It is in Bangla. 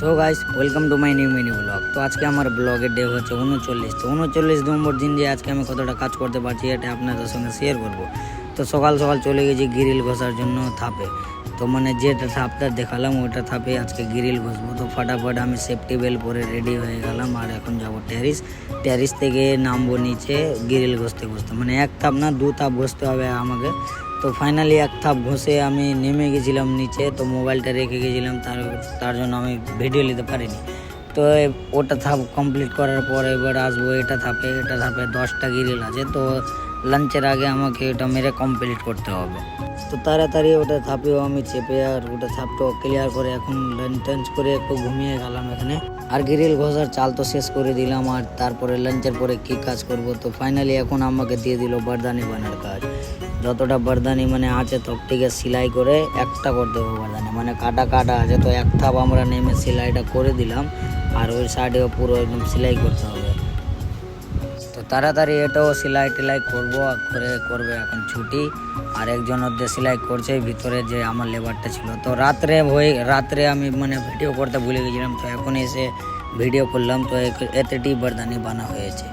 So guys welcome to my new mini blog. তো আজকে আমার ব্লগের ডে হচ্ছে 39 নম্বর দিন। যে আজকে আমি কতটা কাজ করতে পারছি এটা আপনাদের সঙ্গে শেয়ার করব। তো সকাল সকাল চলে গেছি গ্রিল ঘষার জন্য থাপে। তো মানে যেটা থাপটা দেখালাম ওইটা থাপে আজকে গ্রিল ঘষবো। তো ফটাফট আমি সেফটি বেল পরে রেডি হয়ে গেলাম আর এখন যাব টেরিস থেকে নামবো নিচে গ্রিল ঘষতে মানে এক থাপ না দু থাপ ঘষতে হবে আমাকে। তো ফাইনালি এক থাপ ঘষে আমি নেমে গেছিলাম নিচে। তো মোবাইলটা রেখে গেছিলাম, তার জন্য আমি ভিডিও নিতে পারিনি। তো ওটা থাপ কমপ্লিট করার পর এবার আসবো এটা থাপে 10টা গ্রিল আছে। তো লাঞ্চের আগে আমাকে ওটা মেরে কমপ্লিট করতে হবে। তো তাড়াতাড়ি ওটা থাপেও আমি চেপে আর ওটা থাপটাও ক্লিয়ার করে এখন লাঞ্চ করে একটু ঘুমিয়ে গেলাম এখানে। আর গ্রিল ঘষার চাল তো শেষ করে দিলাম। আর তারপরে লাঞ্চের পরে কি কাজ করব, তো ফাইনালি এখন আমাকে দিয়ে দিল বারদানি বানার কাজ। যতটা বারদানি মানে আছে সবটিকে সেলাই করে একটা করতে হবে বারদানি, মানে কাটা আছে। তো এক থাপ আমরা নেমে সেলাইটা করে দিলাম আর ওই সাইডেও পুরো একদম সেলাই করতে হবে। তো তাড়াতাড়ি এটাও সেলাই টেলাই করবো করবে এখন ছুটি। আর একজন ওদের সেলাই করছে ভিতরে যে আমার লেবারটা ছিল। তো রাত্রে আমি মানে ভিডিও করতে ভুলে গেছিলাম, তো এখন এসে ভিডিও করলাম। তো এতেটি বারদানি বানা হয়েছে।